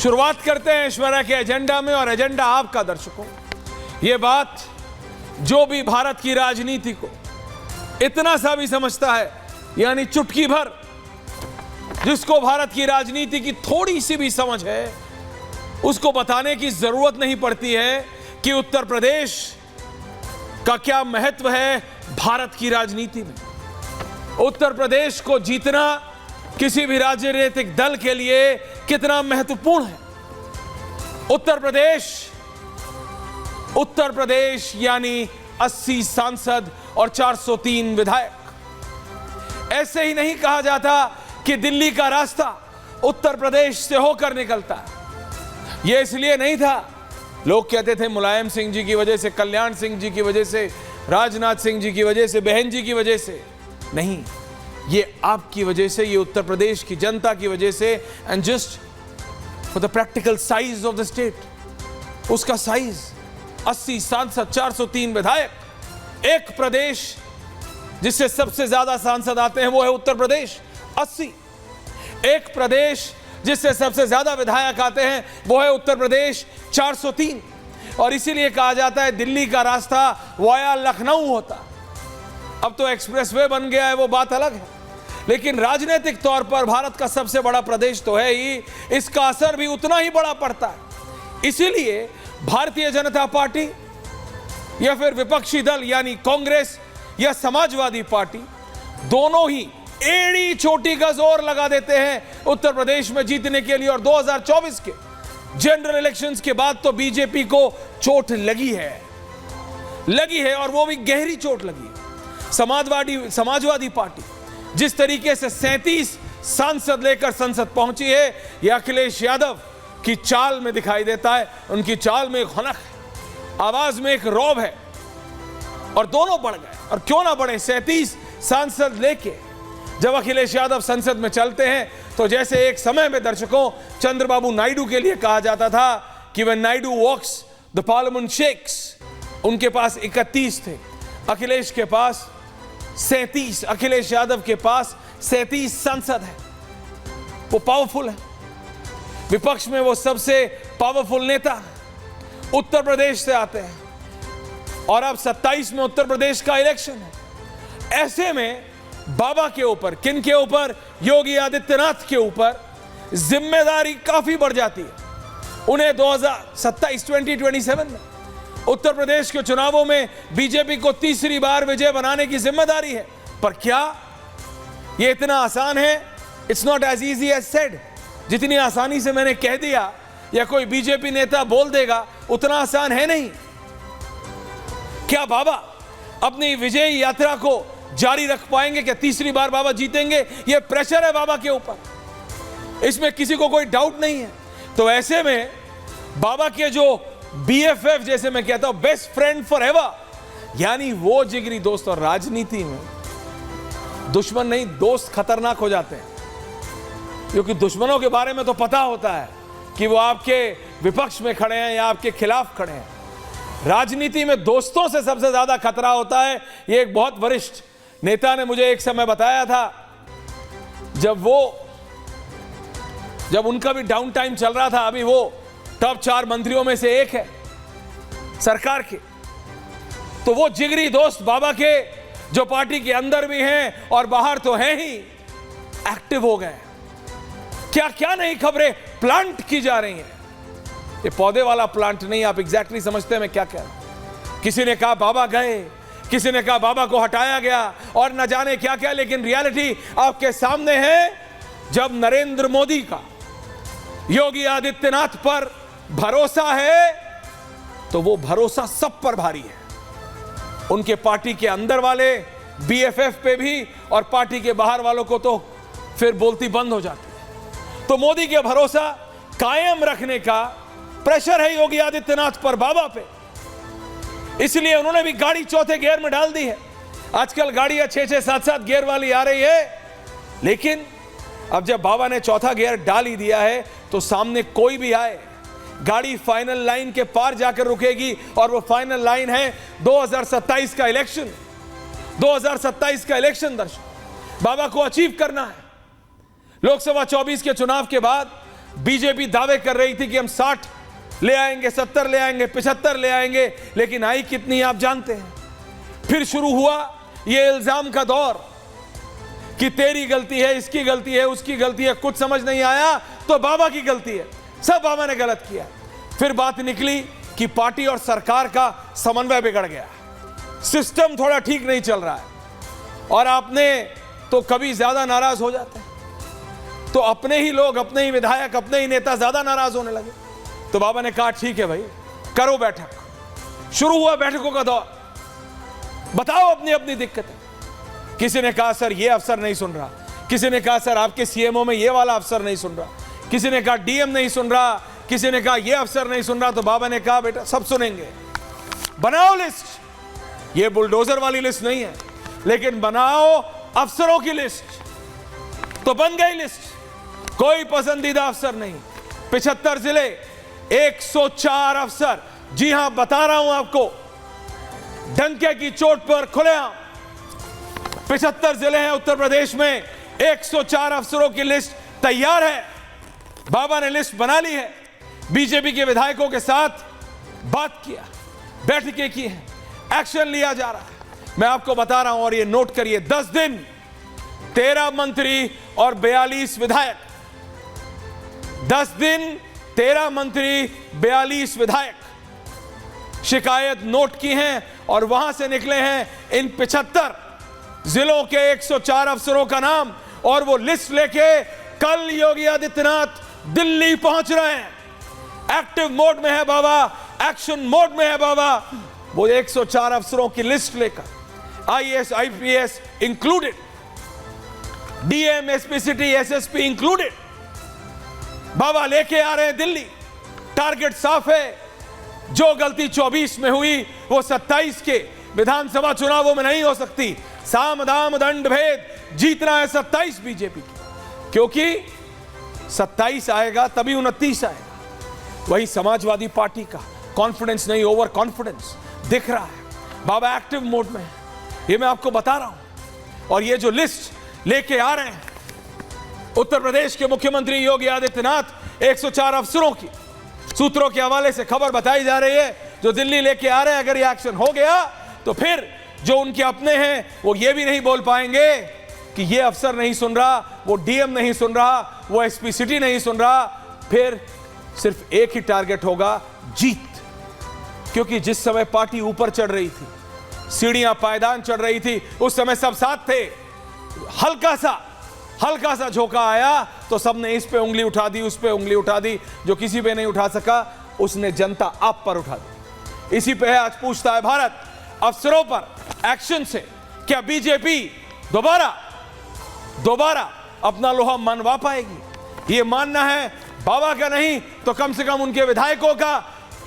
शुरुआत करते हैं ऐश्वर्या के एजेंडा में, और एजेंडा आपका दर्शकों। यह बात जो भी भारत की राजनीति को इतना सा भी समझता है, यानी चुटकी भर जिसको भारत की राजनीति की थोड़ी सी भी समझ है, उसको बताने की जरूरत नहीं पड़ती है कि उत्तर प्रदेश का क्या महत्व है भारत की राजनीति में। उत्तर प्रदेश को जीतना किसी भी राजनीतिक दल के लिए कितना महत्वपूर्ण है। उत्तर प्रदेश यानी 80 सांसद और 403 विधायक। ऐसे ही नहीं कहा जाता कि दिल्ली का रास्ता उत्तर प्रदेश से होकर निकलता है। यह इसलिए नहीं था, लोग कहते थे मुलायम सिंह जी की वजह से, कल्याण सिंह जी की वजह से, राजनाथ सिंह जी की वजह से, बहन जी की वजह से। नहीं, ये आपकी वजह से, ये उत्तर प्रदेश की जनता की वजह से। And just for the practical size of the state, उसका साइज 80 सांसद, 403 विधायक। एक प्रदेश जिससे सबसे ज्यादा सांसद आते हैं वो है उत्तर प्रदेश, 80। एक प्रदेश जिससे सबसे ज्यादा विधायक आते हैं वो है उत्तर प्रदेश, 403। और इसीलिए कहा जाता है दिल्ली का रास्ता वाया लखनऊ होता। अब तो एक्सप्रेसवे बन गया है, वो बात अलग है, लेकिन राजनीतिक तौर पर भारत का सबसे बड़ा प्रदेश तो है ही, इसका असर भी उतना ही बड़ा पड़ता है। इसीलिए भारतीय जनता पार्टी या फिर विपक्षी दल यानी कांग्रेस या समाजवादी पार्टी, दोनों ही एड़ी चोटी का जोर लगा देते हैं उत्तर प्रदेश में जीतने के लिए। और 2024 के जनरल इलेक्शंस के बाद तो बीजेपी को चोट लगी है, और वो भी गहरी चोट लगी है। समाजवादी पार्टी जिस तरीके से 37 सांसद लेकर संसद पहुंची है, यह अखिलेश यादव की चाल में दिखाई देता है। उनकी चाल में एक हनक है, आवाज में एक रौब है, और दोनों बढ़ गए। और क्यों ना बढ़े, 37 सांसद लेके जब अखिलेश यादव संसद में चलते हैं, तो जैसे एक समय में दर्शकों चंद्रबाबू नायडू के लिए कहा जाता था कि when Naidu walks the parliament shakes, उनके पास 31 थे, अखिलेश के पास 37, अखिलेश यादव के पास 37 सांसद है। वो पावरफुल है, विपक्ष में वो सबसे पावरफुल नेता है, उत्तर प्रदेश से आते हैं, और अब 27 में उत्तर प्रदेश का इलेक्शन है। ऐसे में बाबा के ऊपर, किन के ऊपर, योगी आदित्यनाथ के ऊपर जिम्मेदारी काफी बढ़ जाती है। उन्हें 2027 में उत्तर प्रदेश के चुनावों में बीजेपी को तीसरी बार विजय बनाने की जिम्मेदारी है। पर क्या यह इतना आसान है? It's not as easy as said. जितनी आसानी से मैंने कह दिया या कोई बीजेपी नेता बोल देगा, उतना आसान है नहीं। क्या बाबा अपनी विजय यात्रा को जारी रख पाएंगे? क्या तीसरी बार बाबा जीतेंगे? यह प्रेशर है बाबा के ऊपर, इसमें किसी को कोई डाउट नहीं है। तो ऐसे में बाबा के जो BFF, जैसे मैं कहता हूं, बेस्ट फ्रेंड फॉर एवर, यानी वो जिगरी दोस्त। और राजनीति में दुश्मन नहीं, दोस्त खतरनाक हो जाते हैं, क्योंकि दुश्मनों के बारे में तो पता होता है कि वो आपके विपक्ष में खड़े हैं या आपके खिलाफ खड़े हैं। राजनीति में दोस्तों से सबसे ज्यादा खतरा होता है। ये एक बहुत वरिष्ठ नेता ने मुझे एक समय बताया था, जब उनका भी डाउन टाइम चल रहा था, अभी वो टॉप 4 मंत्रियों में से एक है सरकार के, तो वो जिगरी दोस्त बाबा के, जो पार्टी के अंदर भी हैं और बाहर तो हैं ही, एक्टिव हो गए। क्या क्या नई खबरें प्लांट की जा रही हैं। ये पौधे वाला प्लांट नहीं, आप एग्जैक्टली समझते हैं मैं क्या कह रहा हूं। किसी ने कहा बाबा गए, किसी ने कहा बाबा को हटाया गया, और न जाने क्या क्या, लेकिन रियलिटी आपके सामने है। जब नरेंद्र मोदी का योगी आदित्यनाथ पर भरोसा है, तो वो भरोसा सब पर भारी है। उनके पार्टी के अंदर वाले BFF पे भी, और पार्टी के बाहर वालों को तो फिर बोलती बंद हो जाती है। तो मोदी के भरोसा कायम रखने का प्रेशर है योगी आदित्यनाथ पर, बाबा पे। इसलिए उन्होंने भी गाड़ी चौथे गियर में डाल दी है। आजकल गाड़ियां 6-6, 7-7 गियर वाली आ रही है, लेकिन अब जब बाबा ने चौथा गियर डाल ही दिया है, तो सामने कोई भी आए, गाड़ी फाइनल लाइन के पार जाकर रुकेगी। और वो फाइनल लाइन है 2027 का इलेक्शन। 2027 का इलेक्शन दर्शक बाबा को अचीव करना है। लोकसभा 24 के चुनाव के बाद बीजेपी दावे कर रही थी कि हम 60 ले आएंगे, 70 ले आएंगे, 75 ले आएंगे, लेकिन आई कितनी आप जानते हैं। फिर शुरू हुआ ये इल्जाम का दौर कि तेरी गलती है, इसकी गलती है, उसकी गलती है, कुछ समझ नहीं आया तो बाबा की गलती है, सब बाबा ने गलत किया। फिर बात निकली कि पार्टी और सरकार का समन्वय बिगड़ गया, सिस्टम थोड़ा ठीक नहीं चल रहा है, और आपने तो कभी ज्यादा नाराज हो जाते हैं तो अपने ही लोग, अपने ही विधायक, अपने ही नेता ज्यादा नाराज होने लगे। तो बाबा ने कहा ठीक है भाई, करो बैठक। शुरू हुआ बैठकों का दौर, बताओ अपनी अपनी दिक्कतें। किसी ने कहा सर ये अफसर नहीं सुन रहा, किसी ने कहा सर आपके सीएमओ में ये वाला अफसर नहीं सुन रहा, किसी ने कहा डीएम नहीं सुन रहा, किसी ने कहा ये अफसर नहीं सुन रहा। तो बाबा ने कहा बेटा सब सुनेंगे, बनाओ लिस्ट। ये बुलडोजर वाली लिस्ट नहीं है, लेकिन बनाओ अफसरों की लिस्ट। तो बन गई लिस्ट, कोई पसंदीदा अफसर नहीं, 75 जिले, 104 अफसर। जी हां, बता रहा हूं आपको, डंके की चोट पर खुलेआम 75 जिले हैं उत्तर प्रदेश में, 104 अफसरों की लिस्ट तैयार है। बाबा ने लिस्ट बना ली है, बीजेपी के विधायकों के साथ बात किया, बैठकें की हैं, एक्शन लिया जा रहा है। मैं आपको बता रहा हूं और ये नोट करिए, 10 दिन 13 मंत्री और 42 विधायक, 10 दिन 13 मंत्री 42 विधायक शिकायत नोट की हैं और वहां से निकले हैं इन 75 जिलों के 104 अफसरों का नाम। और वो लिस्ट लेके कल योगी आदित्यनाथ दिल्ली पहुंच रहे हैं। एक्टिव मोड में है बाबा, एक्शन मोड में है बाबा। वो 104 अफसरों की लिस्ट लेकर, IAS IPS included, DM SPCT SSP included, बाबा लेके आ रहे हैं दिल्ली। टारगेट साफ है, जो गलती 24 में हुई वो 27 के विधानसभा चुनावों में नहीं हो सकती। साम दाम दंड भेद जीतना है 27 बीजेपी की, क्योंकि 27 आएगा तभी 29 आएगा। वही समाजवादी पार्टी का कॉन्फिडेंस नहीं, ओवर कॉन्फिडेंस दिख रहा है। बाबा एक्टिव मोड में है, ये मैं आपको बता रहा हूं। और ये जो लिस्ट लेके आ रहे हैं उत्तर प्रदेश के मुख्यमंत्री योगी आदित्यनाथ, 104 अफसरों की, सूत्रों के हवाले से खबर बताई जा रही है, जो दिल्ली लेके आ रहे हैं। अगर ये एक्शन हो गया तो फिर जो उनके अपने हैं वो ये भी नहीं बोल पाएंगे कि ये अफसर नहीं सुन रहा, वो डीएम नहीं सुन रहा, वो एसपीसीटी नहीं सुन रहा। फिर सिर्फ एक ही टारगेट होगा, जीत। क्योंकि जिस समय पार्टी ऊपर चढ़ रही थी, सीढ़ियां पायदान चढ़ रही थी, उस समय सब साथ थे। हल्का सा झोंका आया तो सबने इस पे उंगली उठा दी, उस पे उंगली उठा दी। जो किसी पे नहीं उठा सका उसने जनता आप पर उठा दी। इसी पे है आज पूछता है भारत, अफसरों पर एक्शन से क्या बीजेपी दोबारा अपना लोहा मनवा पाएगी? ये मानना है बाबा का नहीं तो कम से कम उनके विधायकों का।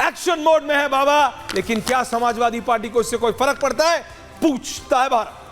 एक्शन मोड में है बाबा, लेकिन क्या समाजवादी पार्टी को इससे कोई फर्क पड़ता है? पूछता है भारत।